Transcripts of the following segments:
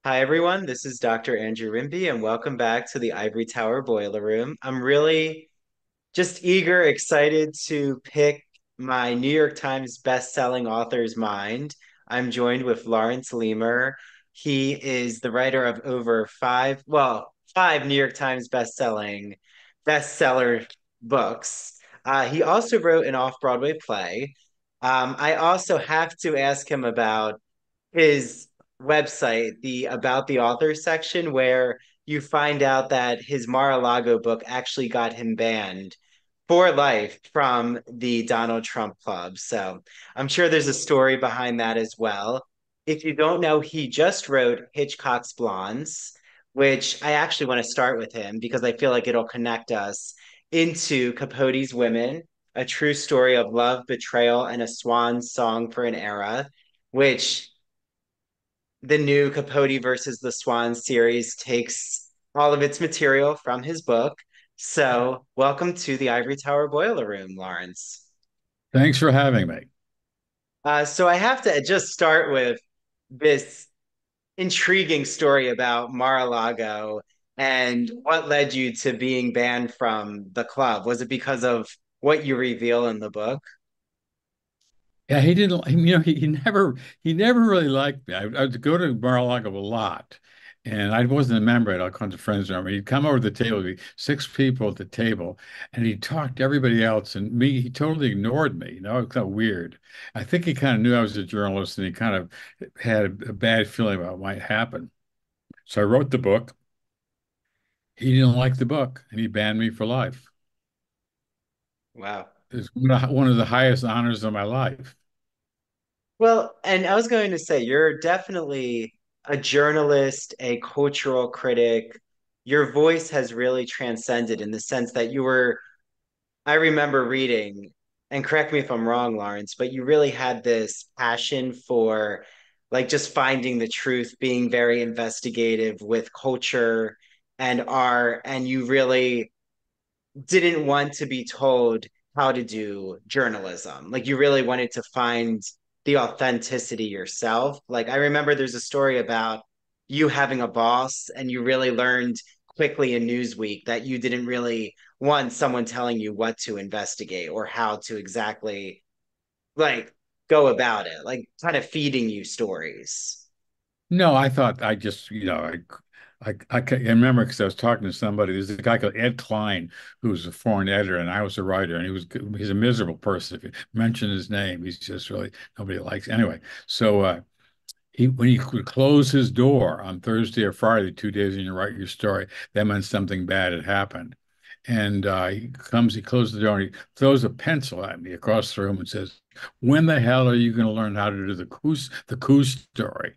Hi, everyone. This is Dr. Andrew Rimby, and welcome back to the Ivory Tower Boiler Room. I'm really just eager, excited to pick my New York Times best-selling author's mind. I'm joined with Laurence Leamer. He is the writer of over five New York Times bestseller books. He also wrote an off-Broadway play. I also have to ask him about his website, the About the Author section, where you find out that his Mar-a-Lago book actually got him banned for life from the Donald Trump Club. So I'm sure there's a story behind that as well. If you don't know, he just wrote Hitchcock's Blondes, which I actually want to start with him because I feel like it'll connect us into Capote's Women, a true story of love, betrayal, and a swan song for an era, which the new Capote versus the Swans series takes all of its material from his book. So, welcome to the Ivory Tower Boiler Room, Laurence. Thanks for having me. So, I have to just start with this intriguing story about Mar-a-Lago and what led you to being banned from the club. Was it because of what you reveal in the book? Yeah, he didn't, he never really liked me. I would go to Mar-a-Lago a lot, and I wasn't a member. I had all kinds of friends around me. He'd come over to the table, there'd be six people at the table, and he'd talk to everybody else, and me, he totally ignored me. It was kind of weird. I think he kind of knew I was a journalist, and he kind of had a bad feeling about what might happen. So I wrote the book. He didn't like the book, and he banned me for life. Wow. It's one of the highest honors of my life. Well, and I was going to say, you're definitely a journalist, a cultural critic. Your voice has really transcended in the sense that I remember reading, and correct me if I'm wrong, Laurence, but you really had this passion for like just finding the truth, being very investigative with culture and art, and you really didn't want to be told how to do journalism. Like you really wanted to find the authenticity yourself. Like I remember there's a story about you having a boss and you really learned quickly in Newsweek that you didn't really want someone telling you what to investigate or how to exactly like go about it, like kind of feeding you stories. No, I thought I just, I remember because I was talking to somebody. There's a guy called Ed Klein, who's a foreign editor, and I was a writer, and he's a miserable person. If you mention his name, he's just really nobody likes. Anyway, so he when he would close his door on Thursday or Friday, 2 days and you write your story, that meant something bad had happened. And he closes the door, and he throws a pencil at me across the room and says, "When the hell are you going to learn how to do the coup story?"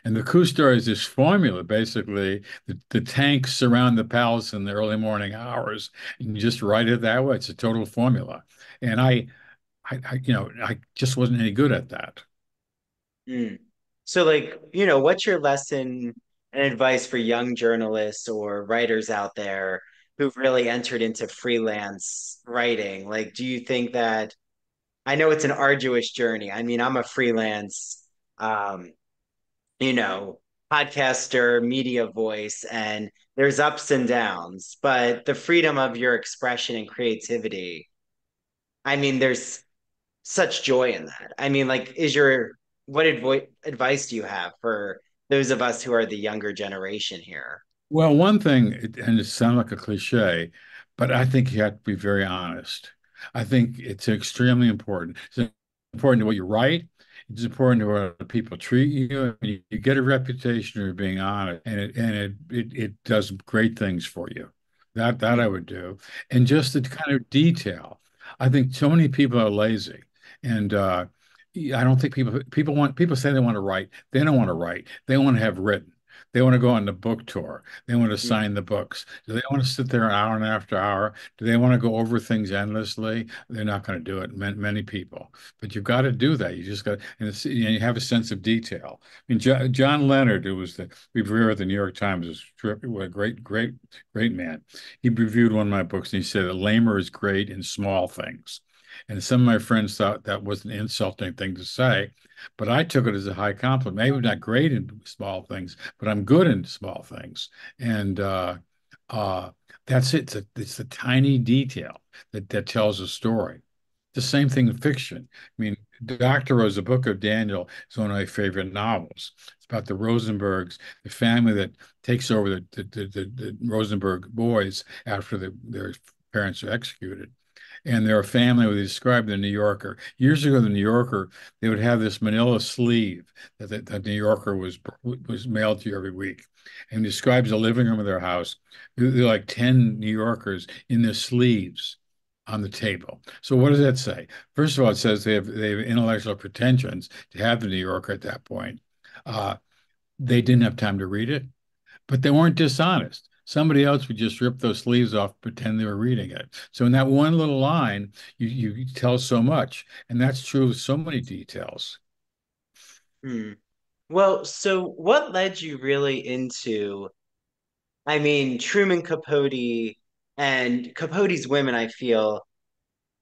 And the coup story is this formula, basically. The tanks surround the palace in the early morning hours, and you just write it that way. It's a total formula. And I just wasn't any good at that. Mm. So, like, what's your lesson and advice for young journalists or writers out there who've really entered into freelance writing? Like, do you think that I know it's an arduous journey? I mean, I'm a freelance, um, you know, podcaster, media voice, and there's ups and downs, but the freedom of your expression and creativity, I mean, there's such joy in that. I mean, like, what advice do you have for those of us who are the younger generation here? Well, one thing, and it sounds like a cliche, but I think you have to be very honest. I think it's extremely important. It's important to what you write. It's important to how people treat you. And you get a reputation for being honest, and it does great things for you. That I Mm, would do, and just the kind of detail. I think so many people are lazy, and I don't think people say they want to write. They don't want to write. They want to have written. They want to go on the book tour. They want to mm. sign the books. Do they want to sit there an hour and after hour? Do they want to go over things endlessly? They're not going to do it. Many people, but you've got to do that. You just got, you have a sense of detail. I mean, John Leonard, who was the reviewer of the New York Times, is a great man. He reviewed one of my books and he said that Lamer is great in small things. And some of my friends thought that was an insulting thing to say, but I took it as a high compliment. Maybe I'm not great in small things, but I'm good in small things. And uh, that's it. It's a tiny detail that tells a story. The same thing in fiction. I mean, Dr. Rose, the Book of Daniel, is one of my favorite novels. It's about the Rosenbergs, the family that takes over the Rosenberg boys after their parents are executed. And they're a family who they described in the New Yorker. Years ago, the New Yorker, they would have this manila sleeve that the New Yorker was mailed to you every week. And describes the living room of their house. There are like 10 New Yorkers in their sleeves on the table. So what does that say? First of all, it says they have intellectual pretensions to have the New Yorker at that point. Uh, they didn't have time to read it, but they weren't dishonest. Somebody else would just rip those sleeves off, pretend they were reading it. So in that one little line, you tell so much, and that's true of so many details. Hmm. Well, so what led you really into, I mean, Truman Capote and Capote's women, I feel,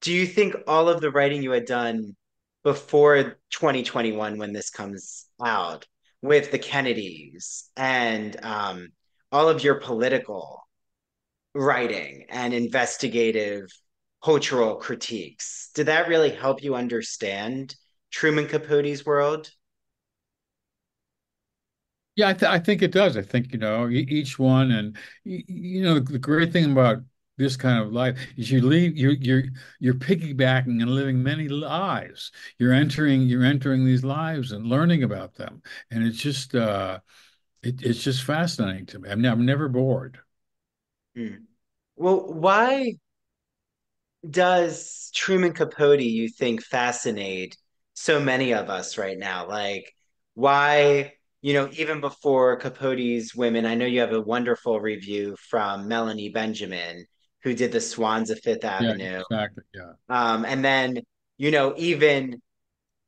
do you think all of the writing you had done before 2021 when this comes out with the Kennedys and all of your political writing and investigative cultural critiques, did that really help you understand Truman Capote's world? Yeah, I think it does. I think, each one, and the great thing about this kind of life is you're piggybacking and living many lives. You're entering these lives and learning about them, and it's just fascinating to me. I'm never bored. Hmm. Well, why does Truman Capote, you think, fascinate so many of us right now? Like, why, even before Capote's Women, I know you have a wonderful review from Melanie Benjamin, who did the Swans of Fifth Yeah, Avenue. exactly. Yeah. And then, even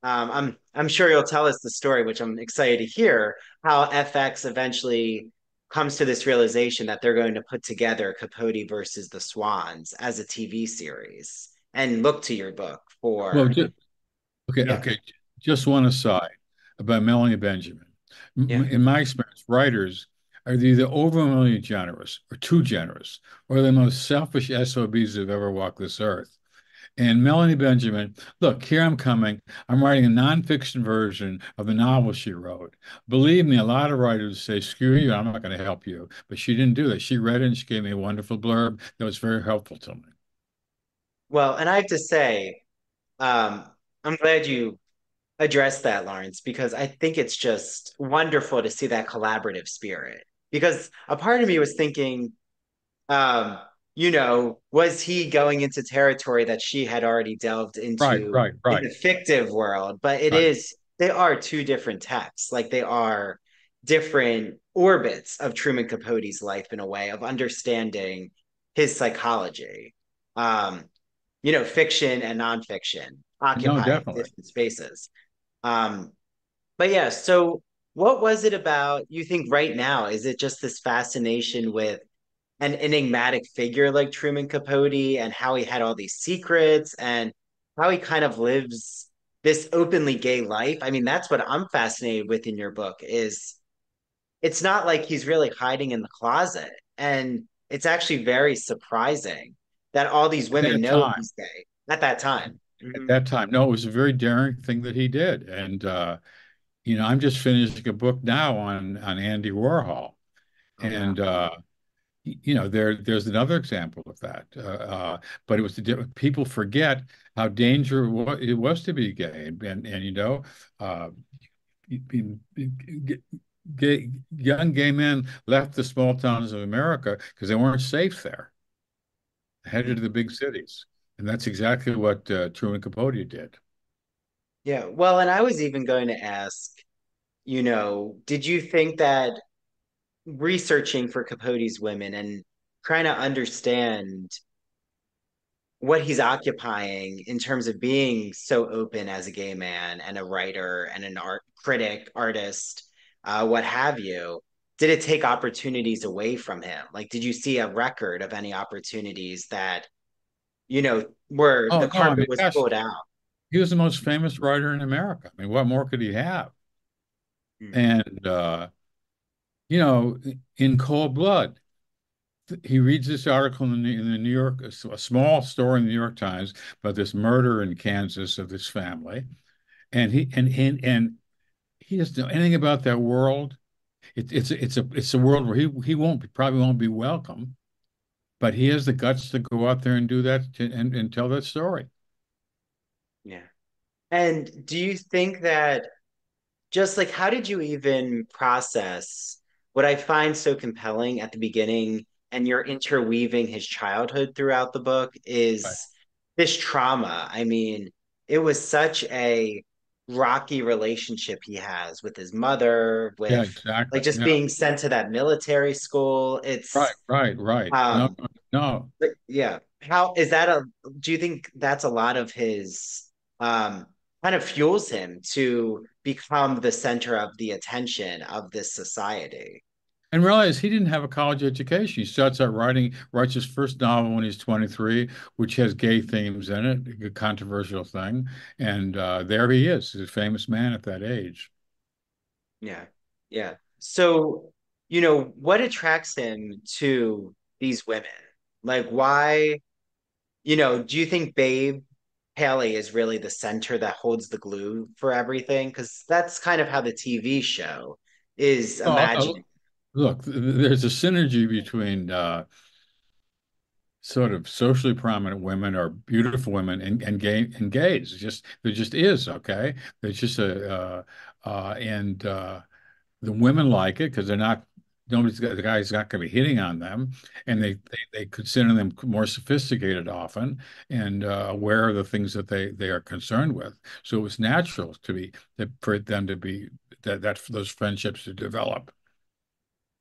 I'm sure you'll tell us the story, which I'm excited to hear, how FX eventually comes to this realization that they're going to put together Capote versus the Swans as a TV series and look to your book Well, for, okay, yeah, okay. Just one aside about Melanie Benjamin. yeah. In my experience, writers are either overwhelmingly generous or too generous, or the most selfish SOBs who've ever walked this earth. And Melanie Benjamin, look, here I'm coming. I'm writing a nonfiction version of the novel she wrote. Believe me, a lot of writers say, screw you, I'm not going to help you. But she didn't do that. She read it and she gave me a wonderful blurb that was very helpful to me. Well, and I have to say, um, I'm glad you addressed that, Laurence, because I think it's just wonderful to see that collaborative spirit. Because a part of me was thinking, um, was he going into territory that she had already delved Right, into right, in right, the fictive world? But right. they are two different texts. Like they are different orbits of Truman Capote's life in a way of understanding his psychology. Um, fiction and nonfiction No, occupy definitely. different spaces. Um, but yeah, so what was it about you think right now? Is it just this fascination with an enigmatic figure like Truman Capote and how he had all these secrets and how he kind of lives this openly gay life? I mean, that's what I'm fascinated with in your book is it's not like he's really hiding in the closet. And it's actually very surprising that all these At women that know time, he's gay at that time. at Mhm. that time, no, it was a very daring thing that he did. And I'm just finishing a book now on Andy Warhol, Oh, wow. and there's another example of that. But it was people forget how dangerous it was to be gay, and uh, young gay men left the small towns of America because they weren't safe there, headed to the big cities, and that's exactly what Truman Capote did. Yeah. Well, and I was even going to ask, did you think that researching for Capote's women and trying to understand what he's occupying in terms of being so open as a gay man and a writer and an art critic, artist, what have you, did it take opportunities away from him? Like, did you see a record of any opportunities that where Oh the no, I carpet mean, was gosh, pulled out. he was the most famous writer in America. I mean, what more could he have? Mm, And you know, in cold blood, he reads this article in the New York, a small story in the New York Times about this murder in Kansas of this family, and he doesn't know anything about that world. It's a world where he probably won't be welcome, but he has the guts to go out there and do that and tell that story. yeah. And do you think that just like how did you even process what I find so compelling at the beginning and you're interweaving his childhood throughout the book Right. is this trauma. I mean, it was such a rocky relationship he has with his mother, Yeah, with exactly. like just Yeah. being sent to that military school. Right, It's right, right. No, um no. yeah. How is that do you think that's a lot of his um kind of fuels him to become the center of the attention of this society? And realize he didn't have a college education. He starts out writes his first novel when he's 23, which has gay themes in it, a controversial thing. And there he is, he's a famous man at that age. Yeah. Yeah. So, what attracts him to these women? Like why, do you think Babe Paley is really the center that holds the glue for everything? Because that's kind of how the TV show is Oh, imagining. look, there's a synergy between sort of socially prominent women or beautiful women and gays. There just is, okay? There's just and the women like it because the guy's not going to be hitting on them, and they consider them more sophisticated often and aware of the things that they are concerned with. So it was natural for them to be that those friendships to develop.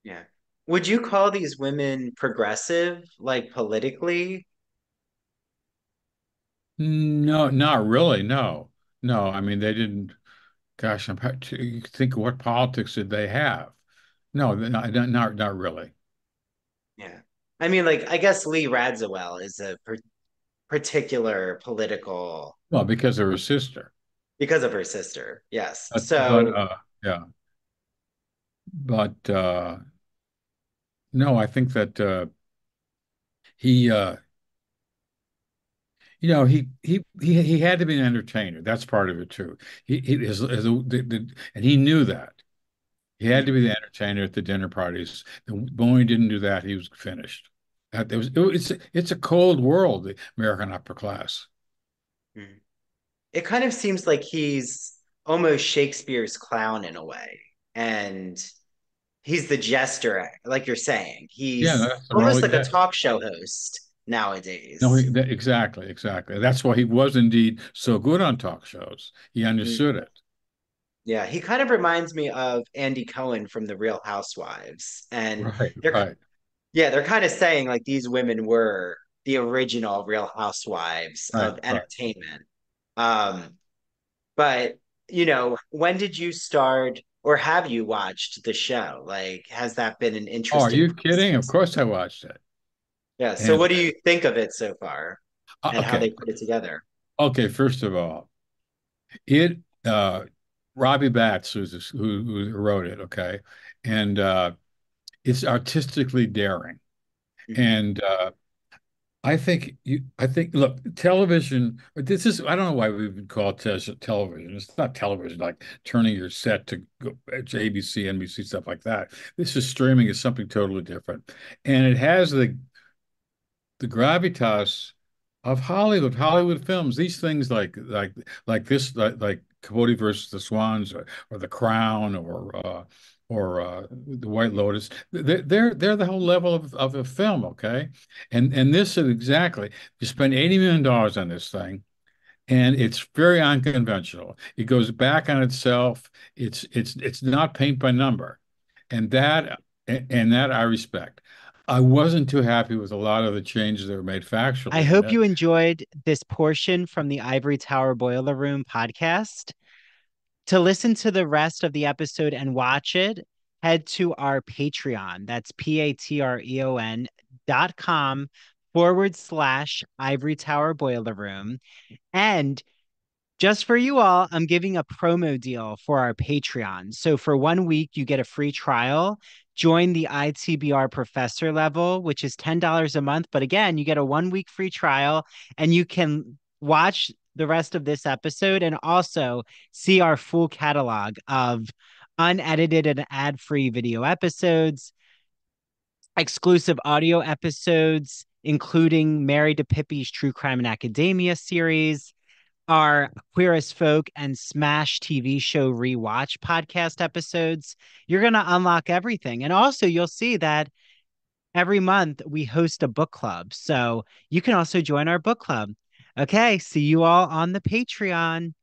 Yeah. Would you call these women progressive, like politically? No, not really. No, no. I mean, they didn't. Gosh, you think what politics did they have? No, not really. Yeah. I mean, like, I guess Lee Radziwill is a particular political Well, because of her sister. because of her sister. Yes. But So, yeah. But no, I think that he he had to be an entertainer. That's part of it too. And he knew that. He had to mm, be the entertainer at the dinner parties. When he didn't do that, he was finished. It's a cold world, the American upper class. mm. It kind of seems like he's almost Shakespeare's clown in a way. And he's the jester, like you're saying. Yeah, He's that's the role almost he like a gets. talk show host No, nowadays. exactly, exactly. That's why he was indeed so good on talk shows. He Mm. understood it. Yeah, he kind of reminds me of Andy Cohen from The Real Housewives. And Right, they're right, yeah, they're kind of saying like these women were the original Real Housewives right, of right. entertainment. Um, but when did you start or have you watched the show? Like, has that been an Oh, are interesting you kidding? Of process? course I watched it. Yeah. So And what do you think of it so far and how okay, they put it together? okay. First of all, it Robbie Batts, who wrote it, okay, and it's artistically daring. Mhm. And I think, look, television, this is, I don't know why we would call it television. It's not television, like turning your set to to ABC, NBC, stuff like that. This is streaming is something totally different. And it has the gravitas of Hollywood films. These things like this, like Capote versus the Swans, or The Crown, or The White Lotus. They're the whole level of a film, okay? And this is exactly you spend $80 million on this thing, and it's very unconventional. It goes back on itself. It's not paint by number, and that I respect. I wasn't too happy with a lot of the changes that were made I factually in hope it. you enjoyed this portion from the Ivory Tower Boiler Room podcast. To listen to the rest of the episode and watch it, head to our Patreon. That's Patreon.com ivory tower boiler room. And just for you all, I'm giving a promo deal for our Patreon. So for 1 week, you get a free trial. Join the ITBR professor level, which is $10 a month. But again, you get a 1 week free trial and you can watch the rest of this episode and also see our full catalog of unedited and ad-free video episodes, exclusive audio episodes, including Married to Pippi's True Crime and Academia series, our Queer as Folk and Smash TV show rewatch podcast episodes. You're going to unlock everything. And also, you'll see that every month we host a book club. So you can also join our book club. Okay, see you all on the Patreon.